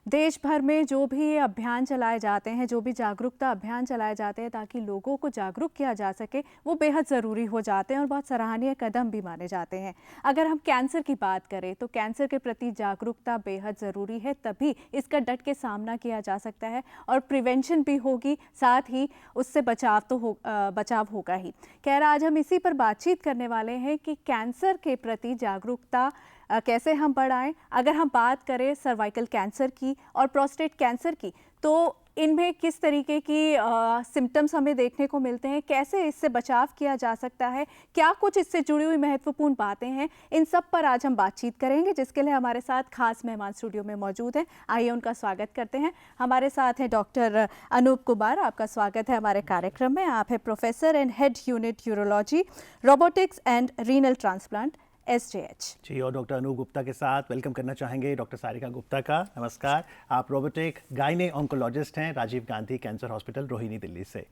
देश भर में जो भी अभियान चलाए जाते हैं, जो भी जागरूकता अभियान चलाए जाते हैं ताकि लोगों को जागरूक किया जा सके, वो बेहद ज़रूरी हो जाते हैं और बहुत सराहनीय कदम भी माने जाते हैं। अगर हम कैंसर की बात करें तो कैंसर के प्रति जागरूकता बेहद ज़रूरी है, तभी इसका डट के सामना किया जा सकता है और प्रिवेंशन भी होगी, साथ ही उससे बचाव होगा ही। खैर, आज हम इसी पर बातचीत करने वाले हैं कि कैंसर के प्रति जागरूकता कैसे हम बढ़ाएं। अगर हम बात करें सर्वाइकल कैंसर की और प्रोस्टेट कैंसर की, तो इनमें किस तरीके की सिम्टम्स हमें देखने को मिलते हैं, कैसे इससे बचाव किया जा सकता है, क्या कुछ इससे जुड़ी हुई महत्वपूर्ण बातें हैं, इन सब पर आज हम बातचीत करेंगे, जिसके लिए हमारे साथ खास मेहमान स्टूडियो में मौजूद हैं। आइए उनका स्वागत करते हैं। हमारे साथ हैं डॉक्टर अनूप कुमार, आपका स्वागत है हमारे कार्यक्रम में। आप हैं professor and head unit urology, robotics and renal transplant, SJH जी। और डॉक्टर अनूप गुप्ता के साथ वेलकम करना चाहेंगे डॉक्टर सारिका गुप्ता का। नमस्कार। आप रोबोटिक गायने ऑन्कोलॉजिस्ट हैं, राजीव गांधी कैंसर हॉस्पिटल, रोहिणी, दिल्ली से।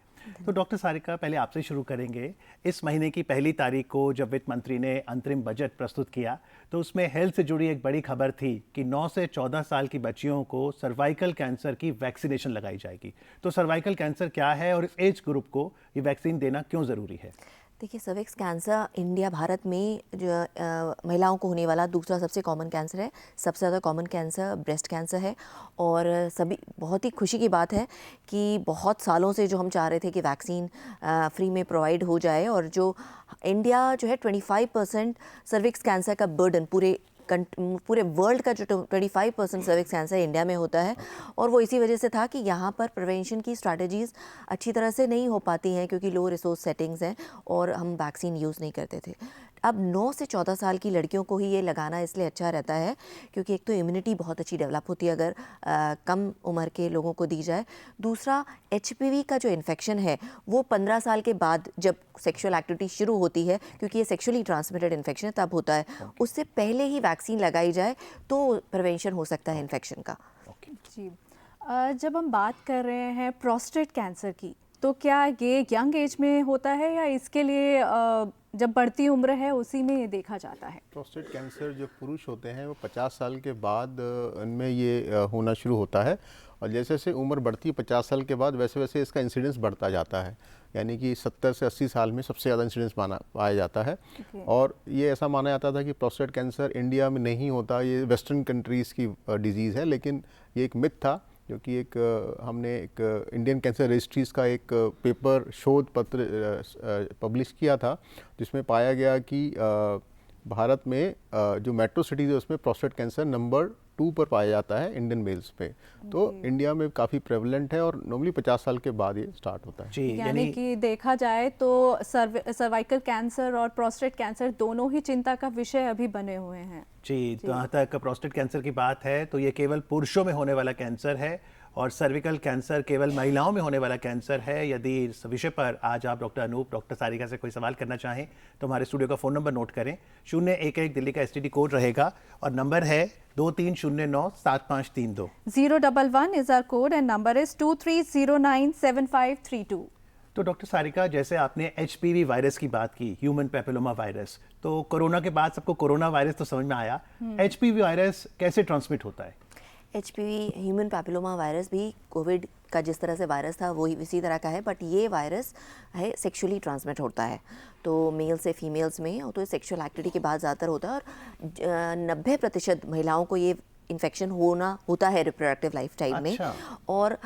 तो डॉक्टर सारिका, पहले आपसे शुरू करेंगे। इस महीने की पहली तारीख को जब वित्त मंत्री ने अंतरिम बजट प्रस्तुत किया तो उसमें हेल्थ से जुड़ी एक बड़ी खबर थी कि 9 से 14 साल की बच्चियों को सर्वाइकल कैंसर की वैक्सीनेशन लगाई जाएगी। तो सर्वाइकल कैंसर क्या है और इस एज ग्रुप को ये वैक्सीन देना क्यों ज़रूरी है? देखिए, सर्विक्स कैंसर इंडिया भारत में जो महिलाओं को होने वाला दूसरा सबसे कॉमन कैंसर है। सबसे ज़्यादा कॉमन कैंसर ब्रेस्ट कैंसर है। और सभी बहुत ही खुशी की बात है कि बहुत सालों से जो हम चाह रहे थे कि वैक्सीन फ्री में प्रोवाइड हो जाए, और जो इंडिया जो है 25% सर्विक्स कैंसर का बर्डन पूरे वर्ल्ड का जो 25% सर्विक्स कैंसर इंडिया में होता है, और वो इसी वजह से था कि यहाँ पर प्रिवेंशन की स्ट्रैटेजीज़ अच्छी तरह से नहीं हो पाती हैं क्योंकि लो रिसोर्स सेटिंग्स हैं और हम वैक्सीन यूज़ नहीं करते थे। अब 9 से 14 साल की लड़कियों को ही ये लगाना इसलिए अच्छा रहता है क्योंकि एक तो इम्यूनिटी बहुत अच्छी डेवलप होती है अगर कम उम्र के लोगों को दी जाए। दूसरा, HPV का जो इन्फेक्शन है वो 15 साल के बाद जब सेक्सुअल एक्टिविटी शुरू होती है, क्योंकि ये सेक्सुअली ट्रांसमिटेड इन्फेक्शन तब होता है, उससे पहले ही वैक्सीन लगाई जाए तो प्रिवेंशन हो सकता है इन्फेक्शन का। जी, जब हम बात कर रहे हैं प्रोस्टेट कैंसर की, तो क्या ये यंग एज में होता है या इसके लिए जब बढ़ती उम्र है उसी में ये देखा जाता है? प्रोस्टेट कैंसर जो पुरुष होते हैं वो 50 साल के बाद इनमें ये होना शुरू होता है, और जैसे जैसे उम्र बढ़ती है 50 साल के बाद वैसे वैसे इसका इंसिडेंस बढ़ता जाता है। यानी कि 70 से 80 साल में सबसे ज़्यादा इंसिडेंस पाया जाता है। और ये ऐसा माना जाता था कि प्रोस्टेट कैंसर इंडिया में नहीं होता, ये वेस्टर्न कंट्रीज़ की डिजीज़ है, लेकिन ये एक मिथ था जो कि हमने एक इंडियन कैंसर रजिस्ट्रीज़ का एक पेपर शोध पत्र पब्लिश किया था, जिसमें पाया गया कि भारत में जो मेट्रो सिटीज़ है उसमें प्रोस्टेट कैंसर नंबर 2 पर पाया जाता है इंडियन मेल्स पे। तो इंडिया में काफ़ी प्रेवलेंट है और नॉर्मली 50 साल के बाद ये स्टार्ट होता है। जी, यानी कि देखा जाए तो सर्वाइकल कैंसर और प्रोस्टेट कैंसर दोनों ही चिंता का विषय अभी बने हुए हैं। जी, जहाँ तक प्रोस्टेट कैंसर की बात है तो ये केवल पुरुषों में होने वाला कैंसर है और सर्विकल कैंसर केवल महिलाओं में होने वाला कैंसर है। यदि इस विषय पर आज आप डॉक्टर अनूप, डॉक्टर सारिका से कोई सवाल करना चाहें तो हमारे स्टूडियो का फ़ोन नंबर नोट करें। 011 दिल्ली का STD कोड रहेगा और नंबर है 23097532। 011 is our code and number is 23097532। तो डॉक्टर सारिका, जैसे आपने HPV वायरस की बात की, ह्यूमन पेपिलोमा वायरस, तो कोरोना के बाद सबको कोरोना वायरस तो समझ में आया। HPV वायरस कैसे ट्रांसमिट होता है? HPV ह्यूमन पैपिलोमा वायरस भी कोविड का जिस तरह से वायरस था वही इसी तरह का है, बट ये वायरस है सेक्सुअली ट्रांसमिट होता है, तो मेल से फीमेल्स में, और तो सेक्सुअल एक्टिविटी के बाद ज़्यादातर होता है। और 90% महिलाओं को ये इन्फेक्शन होता है रिप्रोडक्टिव लाइफ टाइम में। और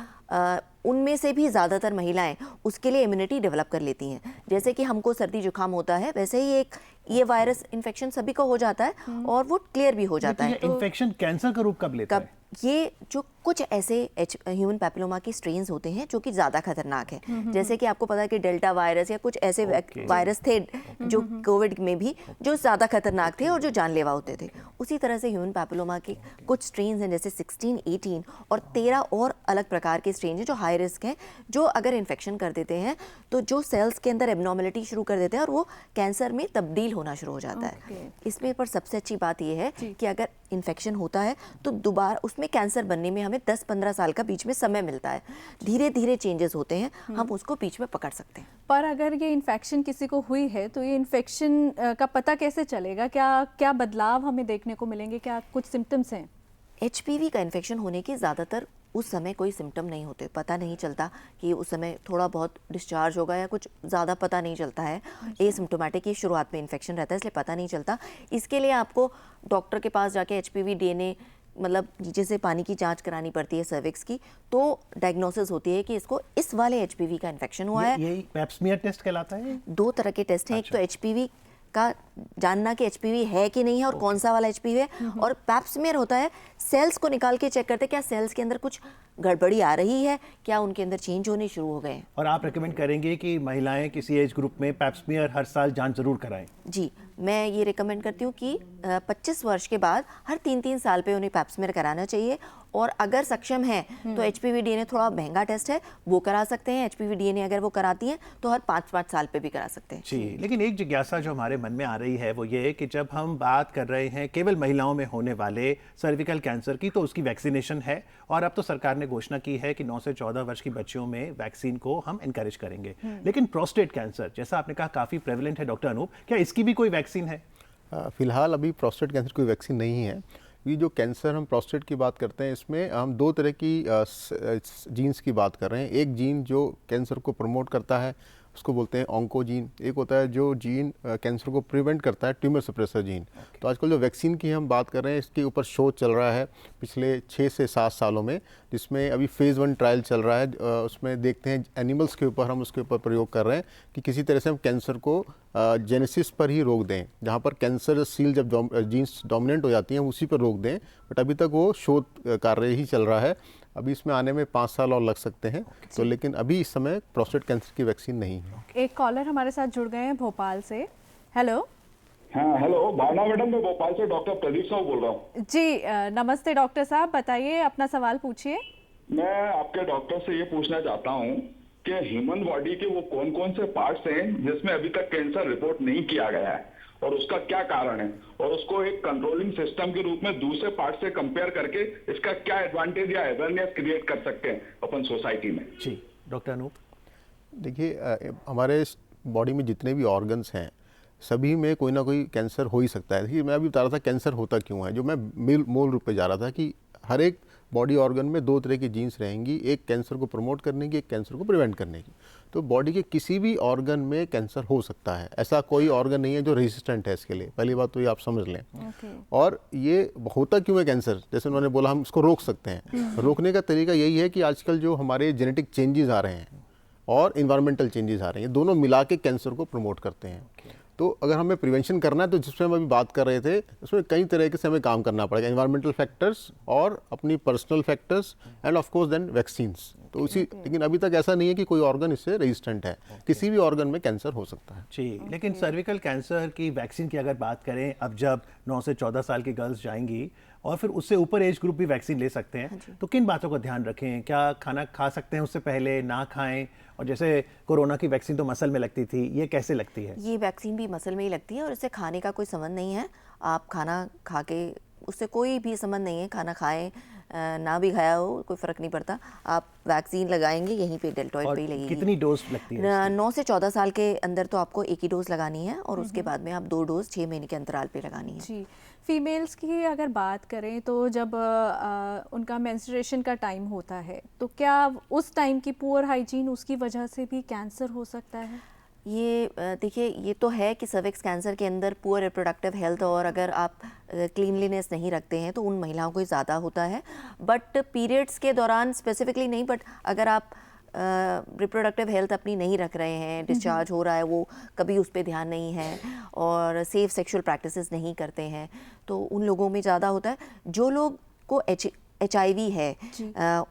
उनमें से भी ज़्यादातर महिलाएं उसके लिए इम्यूनिटी डेवलप कर लेती हैं। जैसे कि हमको सर्दी जुकाम होता है, वैसे ही ये वायरस इन्फेक्शन सभी को हो जाता है और वो क्लियर भी हो जाता है। इन्फेक्शन कैंसर का रूप कब लेता है? ये जो कुछ ऐसे ह्यूमन पैपिलोमा के स्ट्रेन्स होते हैं जो कि ज़्यादा खतरनाक है, जैसे कि आपको पता है कि डेल्टा वायरस या कुछ ऐसे वायरस थे जो कोविड में भी जो ज़्यादा खतरनाक थे और जो जानलेवा होते थे। उसी तरह से ह्यूमन पैपिलोमा के कुछ स्ट्रेन्स हैं, जैसे 16, 18 और 13 और अलग प्रकार के स्ट्रेन हैं जो हाई रिस्क हैं, जो अगर इन्फेक्शन कर देते हैं तो जो सेल्स के अंदर एब्नॉर्मलिटी शुरू कर देते हैं और वो कैंसर में तब्दील होना शुरू हो जाता है। इसमें पर सबसे अच्छी बात यह है कि अगर इन्फेक्शन होता है तो दोबारा उसमें कैंसर बनने में हमें 10-15 साल का बीच में समय मिलता है। धीरे धीरे चेंजेस होते हैं, हम उसको बीच में पकड़ सकते हैं। पर अगर ये इन्फेक्शन किसी को हुई है तो ये इन्फेक्शन का पता कैसे चलेगा? क्या क्या बदलाव हमें देखने को मिलेंगे? क्या कुछ सिम्टम्स हैं? HPV का इन्फेक्शन होने के ज़्यादातर उस समय कोई सिम्टम नहीं होते, पता नहीं चलता कि उस समय थोड़ा बहुत डिस्चार्ज होगा या कुछ ज़्यादा पता नहीं चलता है। एसिम्प्टोमेटिक ही शुरुआत में इन्फेक्शन रहता है, इसलिए पता नहीं चलता। इसके लिए आपको डॉक्टर के पास जाके HPV DNA मतलब नीचे से पानी की जांच करानी पड़ती है सर्विक्स की, तो डायग्नोसिस होती है कि इसको इस वाले HPV का इन्फेक्शन हुआ है। यही पैप स्मीयर टेस्ट कहलाता है? 2 तरह के टेस्ट हैं। एक तो HPV का जानना कि HPV है कि नहीं है और कौन सा वाला HPV है, और पैप स्मीयर होता है सेल्स को निकाल के चेक करते हैं क्या सेल्स के अंदर कुछ गड़बड़ी आ रही है, क्या उनके अंदर चेंज होने शुरू हो गए हैं। और आप रेकमेंड करेंगे कि महिलाएं किसी एज ग्रुप में पैप स्मीयर हर साल जांच जरूर कराएं? जी, मैं ये रिकमेंड करती हूँ कि 25 वर्ष के बाद हर 3-3 साल पे उन्हें पैप स्मीयर कराना चाहिए। और अगर सक्षम है तो HPV DNA थोड़ा महंगा टेस्ट है, वो करा सकते हैं। HPV DNA अगर वो कराती हैं तो हर 5-5 साल पे भी करा सकते हैं। जी, लेकिन एक जिज्ञासा जो हमारे मन में आ रही है वो ये कि जब हम बात कर रहे हैं केवल महिलाओं में होने वाले सर्विकल कैंसर की, तो उसकी वैक्सीनेशन है और अब तो सरकार ने घोषणा की है कि 9 से 14 वर्ष की बच्चियों में वैक्सीन को हम एनकरेज करेंगे। लेकिन प्रोस्टेट कैंसर जैसा आपने कहा काफ़ी प्रेवलेंट है डॉक्टर अनूप, क्या इसकी भी कोई वैक्सीन है? फिलहाल अभी प्रोस्टेट कैंसर कोई वैक्सीन नहीं है। ये जो कैंसर हम प्रोस्टेट की बात करते हैं, इसमें हम 2 तरह की जीन्स की बात कर रहे हैं। एक जीन जो कैंसर को प्रमोट करता है उसको बोलते हैं ऑन्कोजीन, एक होता है जो जीन कैंसर को प्रिवेंट करता है, ट्यूमर सप्रेसर जीन। तो आजकल जो वैक्सीन की हम बात कर रहे हैं इसके ऊपर शोध चल रहा है पिछले 6 से 7 सालों में, जिसमें अभी फेज़ 1 ट्रायल चल रहा है। उसमें देखते हैं एनिमल्स के ऊपर हम उसके ऊपर प्रयोग कर रहे हैं कि किसी तरह से हम कैंसर को जेनेसिस पर ही रोक दें, जहाँ पर कैंसर सील जब जीन्स डोमिनेंट हो जाती हैं उसी पर रोक दें। बट अभी तक वो शोध कार्य ही चल रहा है, अभी इसमें आने में 5 साल और लग सकते हैं। तो लेकिन अभी इस समय प्रोस्टेट कैंसर की वैक्सीन नहीं है। एक कॉलर हमारे साथ जुड़ गए हैं भोपाल से। हेलो। हाँ हेलो भावना मैडम, मैं भोपाल से डॉक्टर प्रदीप साहू बोल रहा हूँ। जी नमस्ते डॉक्टर साहब, बताइए अपना सवाल पूछिए। मैं आपके डॉक्टर से ये पूछना चाहता हूँ कि ह्यूमन बॉडी के वो कौन कौन से पार्ट्स हैं जिसमें अभी तक कैंसर रिपोर्ट नहीं किया गया है और उसका क्या कारण है, और उसको एक कंट्रोलिंग सिस्टम के रूप में दूसरे पार्ट से कंपेयर करके इसका क्या एडवांटेज या अवेयरनेस क्रिएट कर सकते हैं अपन सोसाइटी में। जी डॉक्टर अनूप। देखिए, हमारे बॉडी में जितने भी ऑर्गन्स हैं सभी में कोई ना कोई कैंसर हो ही सकता है। देखिए, मैं अभी बता रहा था कैंसर होता क्यों है, जो मैं मूल रूप पे जा रहा था कि हर एक बॉडी ऑर्गन में 2 तरह की जीन्स रहेंगी, एक कैंसर को प्रमोट करने की, एक कैंसर को प्रिवेंट करने की। तो बॉडी के किसी भी ऑर्गन में कैंसर हो सकता है, ऐसा कोई ऑर्गन नहीं है जो रेजिस्टेंट है इसके लिए। पहली बात तो ये आप समझ लें। और ये होता क्यों है कैंसर, जैसे उन्होंने बोला हम इसको रोक सकते हैं। रोकने का तरीका यही है कि आजकल जो हमारे जेनेटिक चेंजेस आ रहे हैं और इन्वायरमेंटल चेंजेस आ रहे हैं, दोनों मिला के कैंसर को प्रमोट करते हैं। तो अगर हमें प्रिवेंशन करना है तो जिसमें हम अभी बात कर रहे थे उसमें कई तरह के से हमें काम करना पड़ेगा, एनवायरमेंटल फैक्टर्स और अपनी personal factors and of course then vaccines. तो उसी लेकिन अभी तक ऐसा नहीं है कि कोई ऑर्गन इससे रेजिस्टेंट है, किसी भी ऑर्गन में कैंसर हो सकता है। जी, लेकिन सर्विकल कैंसर की वैक्सीन की अगर बात करें, अब जब 9 से 14 साल की गर्ल्स जाएंगी और फिर उससे ऊपर एज ग्रुप भी वैक्सीन ले सकते हैं, तो किन बातों का ध्यान रखें? क्या खाना खा सकते हैं उससे पहले, ना खाएं? और जैसे कोरोना की वैक्सीन तो मसल में लगती थी, ये कैसे लगती है? ये वैक्सीन भी मसल में ही लगती है और इससे खाने का कोई संबंध नहीं है। आप खाना खा के उससे कोई भी संबंध नहीं है, खाना खाएं ना भी खाया हो कोई फ़र्क नहीं पड़ता। आप वैक्सीन लगाएंगे यहीं पे डेल्टॉइड पे ही लगेगी। कितनी डोज लगती है? 9 से 14 साल के अंदर तो आपको एक ही डोज लगानी है और उसके बाद में आप 2 डोज 6 महीने के अंतराल पे लगानी है। जी, फीमेल्स की अगर बात करें तो जब उनका मेंस्ट्रुएशन का टाइम होता है तो क्या उस टाइम की पुअर हाइजीन उसकी वजह से भी कैंसर हो सकता है? ये देखिए, ये तो है कि सर्विक्स कैंसर के अंदर पुअर रिप्रोडक्टिव हेल्थ और अगर आप क्लीनलीनेस नहीं रखते हैं तो उन महिलाओं को ज़्यादा होता है। बट पीरियड्स के दौरान स्पेसिफिकली नहीं, बट अगर आप रिप्रोडक्टिव हेल्थ अपनी नहीं रख रहे हैं, डिस्चार्ज हो रहा है वो कभी उस पर ध्यान नहीं है और सेफ सेक्सुअल प्रैक्टिसेस नहीं करते हैं, तो उन लोगों में ज़्यादा होता है। जो लोग को HIV है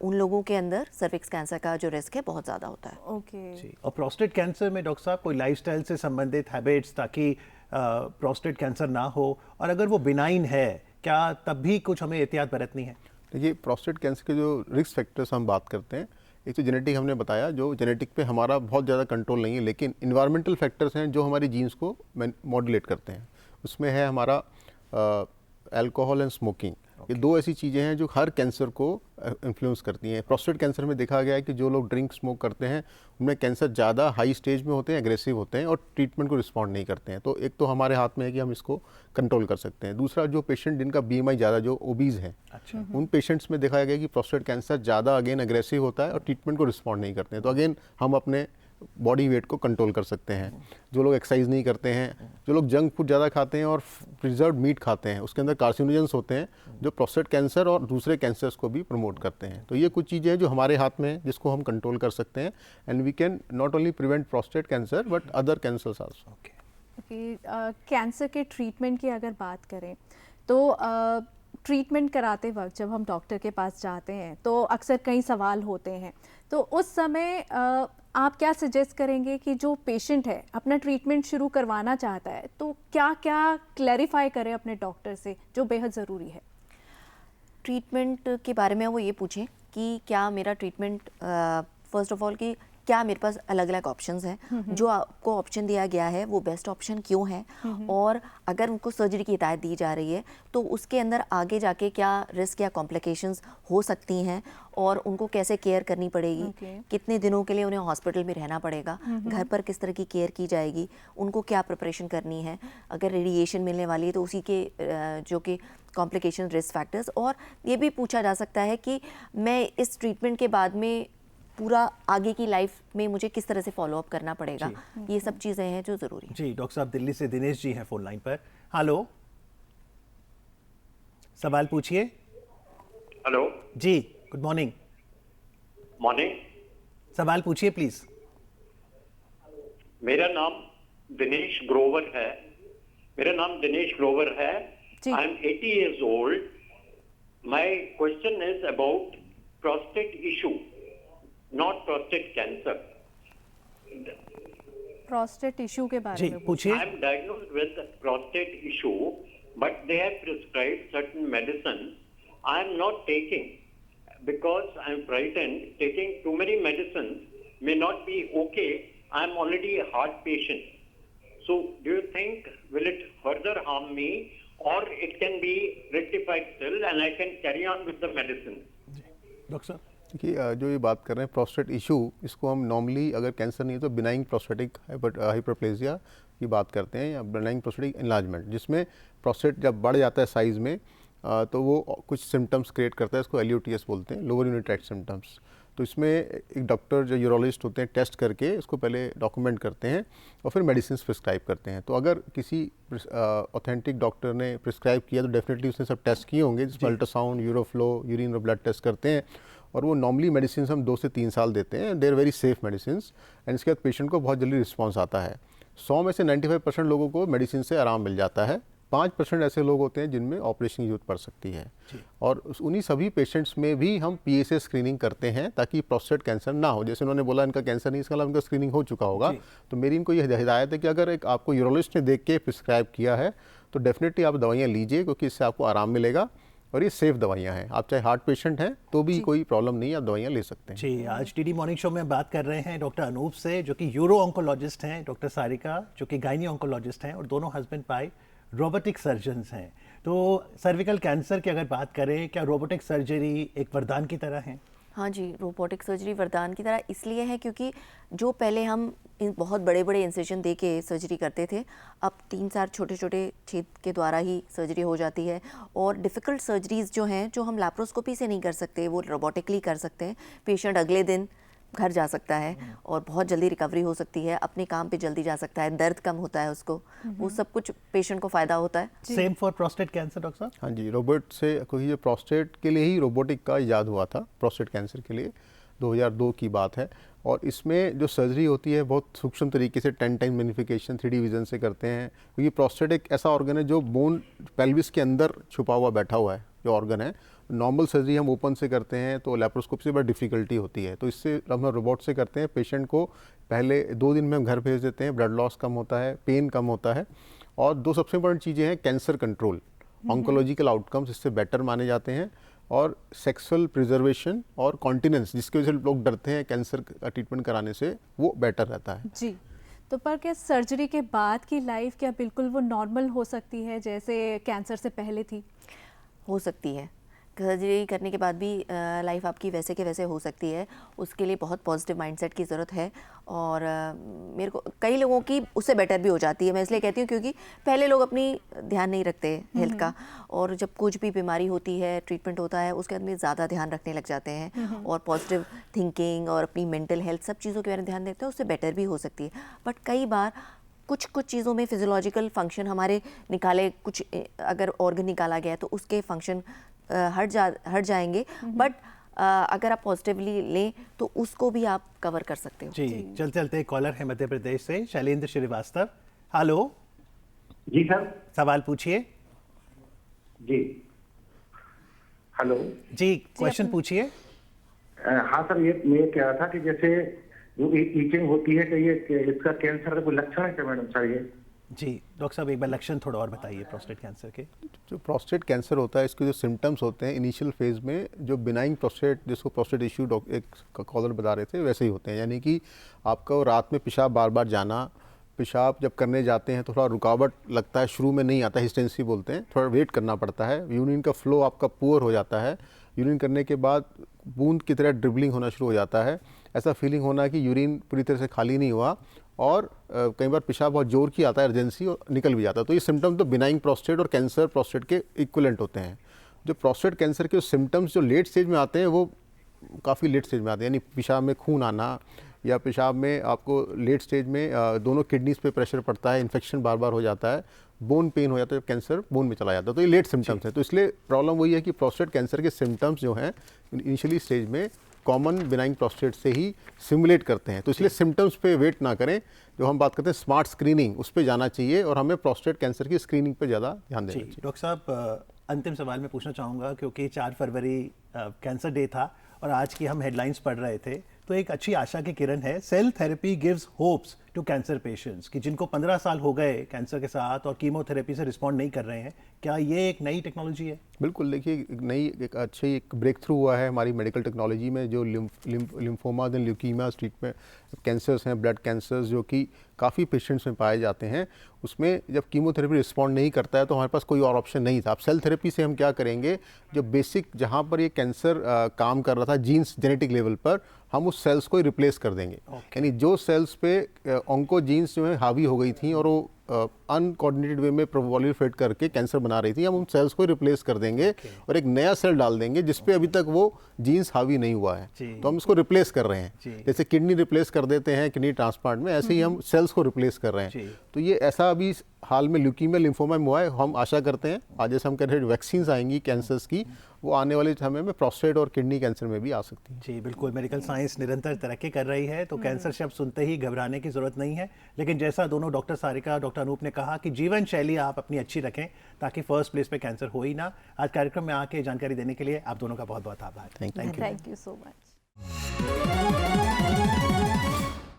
उन लोगों के अंदर सर्विक्स कैंसर का जो रिस्क है बहुत ज़्यादा होता है। ओके। जी, और प्रोस्टेट कैंसर में डॉक्टर साहब कोई लाइफस्टाइल से संबंधित हैबिट्स ताकि प्रोस्टेट कैंसर ना हो, और अगर वो बिनाइन है क्या तब भी कुछ हमें एहतियात बरतनी है? देखिए, प्रोस्टेट कैंसर के जो रिस्क फैक्टर्स हम बात करते हैं, एक तो जेनेटिक हमने बताया, जो जेनेटिक पे हमारा बहुत ज़्यादा कंट्रोल नहीं है, लेकिन इन्वायरमेंटल फैक्टर्स हैं जो हमारी जीन्स को मॉड्यूलेट करते हैं। उसमें है हमारा अल्कोहल एंड स्मोकिंग। ये दो ऐसी चीज़ें हैं जो हर कैंसर को इन्फ्लुएंस करती हैं। प्रोस्टेट कैंसर में देखा गया है कि जो लोग ड्रिंक स्मोक करते हैं उनमें कैंसर ज़्यादा हाई स्टेज में होते हैं, एग्रेसिव होते हैं और ट्रीटमेंट को रिस्पॉन्ड नहीं करते हैं। तो एक तो हमारे हाथ में है कि हम इसको कंट्रोल कर सकते हैं। दूसरा, जो पेशेंट जिनका BMI ज़्यादा, जो ओबीज हैं, उन पेशेंट्स में देखा गया कि प्रोस्टेट कैंसर ज़्यादा अगेन एग्रेसिव होता है और ट्रीटमेंट को रिस्पॉन्ड नहीं करते हैं। तो अगेन हम अपने बॉडी वेट को कंट्रोल कर सकते हैं। जो लोग एक्सरसाइज नहीं करते हैं, जो लोग जंक फूड ज़्यादा खाते हैं और प्रिजर्व्ड मीट खाते हैं, उसके अंदर कार्सिनोजेंस होते हैं जो प्रोस्टेट कैंसर और दूसरे कैंसर्स को भी प्रमोट करते हैं। तो ये कुछ चीज़ें हैं जो हमारे हाथ में हैं, जिसको हम कंट्रोल कर सकते हैं and we can not only prevent prostate cancer but other cancers also. Cancer के ट्रीटमेंट की अगर बात करें तो ट्रीटमेंट कराते वक्त जब हम डॉक्टर के पास जाते हैं तो अक्सर कई सवाल होते हैं, तो उस समय आप क्या सजेस्ट करेंगे कि जो पेशेंट है अपना ट्रीटमेंट शुरू करवाना चाहता है तो क्या क्या क्लैरिफाई करे अपने डॉक्टर से जो बेहद ज़रूरी है? ट्रीटमेंट के बारे में वो ये पूछें कि क्या मेरा ट्रीटमेंट, फर्स्ट ऑफ ऑल कि क्या मेरे पास अलग अलग ऑप्शंस हैं, जो आपको ऑप्शन दिया गया है वो बेस्ट ऑप्शन क्यों है, और अगर उनको सर्जरी की हिदायत दी जा रही है तो उसके अंदर आगे जाके क्या रिस्क या कॉम्प्लिकेशंस हो सकती हैं और उनको कैसे केयर करनी पड़ेगी, कितने दिनों के लिए उन्हें हॉस्पिटल में रहना पड़ेगा, घर पर किस तरह की केयर की जाएगी, उनको क्या प्रिपरेशन करनी है, अगर रेडिएशन मिलने वाली है तो उसी के जो कि कॉम्प्लिकेशन, रिस्क फैक्टर्स, और ये भी पूछा जा सकता है कि मैं इस ट्रीटमेंट के बाद में पूरा आगे की लाइफ में मुझे किस तरह से फॉलो अप करना पड़ेगा। ये सब चीज़ें हैं जो ज़रूरी हैं। जी, डॉक्टर साहब दिल्ली से दिनेश जी हैं फोन लाइन पर। हेलो, सवाल पूछिए। हेलो जी, गुड मॉर्निंग। मॉर्निंग। सवाल पूछिए प्लीज। मेरा नाम दिनेश ग्रोवर है। I am 80 years old. My question is about prostate issue, not prostate cancer. Prostate issue के बारे जी में पूछिए। I am diagnosed with prostate issue, but they have prescribed certain medicines. I am not taking because I am frightened. Taking too many medicines may not be okay. I am already a heart patient. So, do you think will it further harm me, or it can be rectified still, and I can carry on with the medicine? Doctor साहब कि जो ये बात कर रहे हैं prostate issue, इसको हम नॉर्मली अगर कैंसर नहीं है तो बिनाइंग प्रोस्टेटिक हाइपरप्लेजिया की बात करते हैं, या बिनाइंग प्रोस्टेटिक एनलार्जमेंट, जिसमें प्रोस्टेट जब बढ़ जाता है साइज़ में तो वो कुछ सिम्टम्स क्रिएट करता है, इसको LUTS बोलते हैं, लोअर यूरिनरी ट्रैक्ट सिम्टम्स। तो इसमें एक डॉक्टर जो यूरोलॉजिस्ट होते हैं टेस्ट करके इसको पहले डॉक्यूमेंट करते हैं और फिर मेडिसिन प्रिस्क्राइब करते हैं। तो अगर किसी ऑथेंटिक डॉक्टर ने प्रिस्क्राइब किया तो डेफिनेटली उसने सब टेस्ट किए होंगे, जिसमें अल्ट्रासाउंड, यूरोफ्लो, यूरिन और ब्लड टेस्ट करते हैं, और वो नॉर्मली मेडिसिन हम 2 से 3 साल देते हैं। They are very safe medicine, and इसके बाद पेशेंट को बहुत जल्दी रिस्पॉन्स आता है। 100 में से 95% लोगों को मेडिसिन से आराम मिल जाता है। 5% ऐसे लोग होते हैं जिनमें ऑपरेशन की जरूरत पड़ सकती है, और उन्हीं सभी पेशेंट्स में भी हम PSA स्क्रीनिंग करते हैं ताकि प्रोस्टेट कैंसर ना हो। जैसे उन्होंने बोला इनका कैंसर नहीं, इसका मतलब इनका स्क्रीनिंग हो चुका होगा। तो मेरी इनको ये हिदायत है कि अगर एक आपको यूरोलॉजिस्ट ने देख के प्रिस्क्राइब किया है तो डेफिनेटली आप दवाइयाँ लीजिए, क्योंकि इससे आपको आराम मिलेगा और ये सेफ दवाइयाँ हैं। आप चाहे हार्ट पेशेंट हैं तो भी कोई प्रॉब्लम नहीं, आप दवाइयाँ ले सकते हैं। जी, आज TD मॉर्निंग शो में बात कर रहे हैं डॉक्टर अनूप से, जो कि यूरो ऑन्कोलॉजिस्ट हैं, डॉक्टर सारिका जो कि गायनी ऑन्कोलॉजिस्ट हैं, और दोनों हस्बैंड वाइफ रोबोटिक सर्जन्स हैं। तो सर्विकल कैंसर की अगर बात करें, क्या रोबोटिक सर्जरी एक वरदान की तरह है? हाँ जी, रोबोटिक सर्जरी वरदान की तरह इसलिए है क्योंकि जो पहले हम इन बहुत बड़े बड़े इंसिजन दे के सर्जरी करते थे, अब 3-4 छोटे छोटे छेद के द्वारा ही सर्जरी हो जाती है। और डिफ़िकल्ट सर्जरीज़ जो हैं, जो हम लैप्रोस्कोपी से नहीं कर सकते, वो रोबोटिकली कर सकते हैं। पेशेंट अगले दिन घर जा सकता है और बहुत जल्दी रिकवरी हो सकती है, अपने काम पे जल्दी जा सकता है, दर्द कम होता है उसको, वो सब कुछ पेशेंट को फ़ायदा होता है। Same for prostate cancer doctor साहब? हाँ जी, रोबोट से, क्योंकि ये प्रोस्टेट के लिए ही रोबोटिक का इजाद हुआ था, प्रोस्टेट कैंसर के लिए 2002 की बात है। और इसमें जो सर्जरी होती है बहुत सूक्ष्म तरीके से 10 टाइम मैग्नीफिकेशन 3D विजन से करते हैं, क्योंकि प्रोस्टेट एक ऐसा ऑर्गन है जो बोन पेल्विस के अंदर छुपा हुआ बैठा हुआ है जो ऑर्गन है। नॉर्मल सर्जरी हम ओपन से करते हैं तो लैप्रोस्कोपी से बड़ी डिफ़िकल्टी होती है, तो इससे हम रोबोट से करते हैं। पेशेंट को पहले 2 दिन में हम घर भेज देते हैं, ब्लड लॉस कम होता है, पेन कम होता है, और 2 सबसे इंपॉर्टेंट चीज़ें हैं, कैंसर कंट्रोल, ऑन्कोलॉजिकल आउटकम्स इससे बेटर माने जाते हैं, और सेक्सुअल प्रिजर्वेशन और कॉन्टिनेंस, जिसकी वजह से लोग डरते हैं कैंसर का ट्रीटमेंट कराने से, वो बेटर रहता है। जी, तो पर क्या सर्जरी के बाद की लाइफ क्या बिल्कुल वो नॉर्मल हो सकती है जैसे कैंसर से पहले थी? हो सकती है, सर्जरी करने के बाद भी लाइफ आपकी वैसे के वैसे हो सकती है। उसके लिए बहुत पॉजिटिव माइंडसेट की ज़रूरत है और मेरे को कई लोगों की उससे बेटर भी हो जाती है। मैं इसलिए कहती हूँ क्योंकि पहले लोग अपनी ध्यान नहीं रखते हेल्थ का, और जब कुछ भी बीमारी होती है, ट्रीटमेंट होता है, उसके बाद में ज़्यादा ध्यान रखने लग जाते हैं और पॉजिटिव थिंकिंग और अपनी मेंटल हेल्थ सब चीज़ों के बारे में ध्यान देते हैं, उससे बेटर भी हो सकती है। बट कई बार कुछ चीज़ों में फिजियोलॉजिकल फंक्शन हमारे निकाले, कुछ अगर ऑर्गन निकाला गया है तो उसके फंक्शन हट जाएंगे, बट अगर आप पॉजिटिवली लें तो उसको भी आप कवर कर सकते हो। जी, चलते चलते कॉलर है मध्य प्रदेश से, शैलेंद्र श्रीवास्तव। हेलो जी सर। सवाल पूछिए। जी हेलो। जी, क्वेश्चन पूछिए। हाँ सर, ये मैं कह रहा था कि जैसे जो ईचिंग होती है, तो ये इसका कैंसर का कोई लक्षण है क्या मैडम सर? ये जी डॉक्टर साहब, एक बार लक्षण थोड़ा और बताइए प्रोस्टेट कैंसर के। जो प्रोस्टेट कैंसर होता है, इसके जो सिम्टम्स होते हैं इनिशियल फेज में, जो बिनाइन प्रोस्टेट, जिसको प्रोस्टेट इश्यू एक कॉलर बता रहे थे, वैसे ही होते हैं। यानी कि आपका रात में पेशाब बार बार जाना, पेशाब जब करने जाते हैं तो थोड़ा रुकावट लगता है, शुरू में नहीं आता, हिस्टेंसी बोलते हैं, थोड़ा वेट करना पड़ता है, यूरिन का फ्लो आपका पुअर हो जाता है, यूरिन करने के बाद बूंद की तरह ड्रिबलिंग होना शुरू हो जाता है, ऐसा फीलिंग होना कि यूरिन पूरी तरह से खाली नहीं हुआ, और कई बार पेशाब बहुत जोर की आता है, अर्जेंसी, और निकल भी जाता है। तो ये सिम्टम तो बिनाइन प्रोस्टेट और कैंसर प्रोस्टेट के इक्विवेलेंट होते हैं। जो प्रोस्टेट कैंसर के सिम्टम्स जो लेट स्टेज में आते हैं वो काफ़ी लेट स्टेज में आते हैं, यानी पेशाब में खून आना, या पेशाब में आपको लेट स्टेज में दोनों किडनीज पे प्रेशर पड़ता है, इन्फेक्शन बार बार हो जाता है, बोन पेन हो जाता है, कैंसर बोन में चला जाता है। तो ये लेट सिम्टम्स हैं। तो इसलिए प्रॉब्लम वही है कि प्रोस्टेट कैंसर के सिम्टम्स जो हैं इनिशियली स्टेज में कॉमन बिनाइन प्रोस्टेट से ही सिमुलेट करते हैं। तो इसलिए सिम्टम्स पे वेट ना करें, जो हम बात करते हैं स्मार्ट स्क्रीनिंग, उस पे जाना चाहिए, और हमें प्रोस्टेट कैंसर की स्क्रीनिंग पे ज़्यादा ध्यान देना चाहिए। डॉक्टर साहब, अंतिम सवाल मैं पूछना चाहूँगा, क्योंकि 4 फरवरी कैंसर डे था और आज की हम हेडलाइंस पढ़ रहे थे, तो एक अच्छी आशा की किरण है। Cell therapy gives hopes to cancer patients, कि जिनको 15 साल हो गए कैंसर के साथ और कीमोथेरेपी से रिस्पॉन्ड नहीं कर रहे हैं, क्या ये एक नई टेक्नोलॉजी है? बिल्कुल, देखिए, एक अच्छी ब्रेक थ्रू हुआ है हमारी मेडिकल टेक्नोलॉजी में, जो लिम्फोमाज एंड ल्यूकीमियाज ट्रीटमेंट कैंसर्स हैं, ब्लड कैंसर्स, जो कि काफ़ी पेशेंट्स में पाए जाते हैं, उसमें जब कीमोथेरेपी रिस्पॉन्ड नहीं करता है तो हमारे पास कोई और ऑप्शन नहीं था। अब सेल थेरेपी से हम क्या करेंगे, जो बेसिक जहाँ पर ये कैंसर काम कर रहा था जीन्स जेनेटिक लेवल पर, हम उस सेल्स को रिप्लेस कर देंगे। यानी जो सेल्स पे ऑन्कोजीन्स जो है हावी हो गई थी और वो अनकोऑर्डिनेटेड वे में प्रोलिफरेट करके कैंसर बना रही थी, हम उन सेल्स को रिप्लेस कर देंगे और एक नया सेल डाल देंगे जिसपे अभी तक वो जीन्स हावी नहीं हुआ है। तो हम इसको रिप्लेस कर रहे हैं, जैसे किडनी रिप्लेस कर देते हैं किडनी ट्रांसप्लांट में, ऐसे ही हम सेल्स को रिप्लेस कर रहे हैं। तो ये ऐसा अभी हाल में ल्यूकीमिया लिम्फोमा में हुआ है। हम आशा करते हैं आज जैसे हम कह रहे हैं वैक्सीन्स आएंगी कैंसर्स की, वो आने वाले समय में प्रोस्टेट और किडनी कैंसर में भी आ सकती है। जी बिल्कुल, मेडिकल साइंस निरंतर तरक्की कर रही है, तो कैंसर शब्द सुनते ही घबराने की जरूरत नहीं है। लेकिन जैसा दोनों डॉक्टर सारिका और डॉक्टर अनूप ने कहा कि जीवन शैली आप अपनी अच्छी रखें ताकि फर्स्ट प्लेस पे कैंसर हो ही ना। आज कार्यक्रम में आके जानकारी देने के लिए आप दोनों का बहुत बहुत आभार। Thank you. Thank you so much.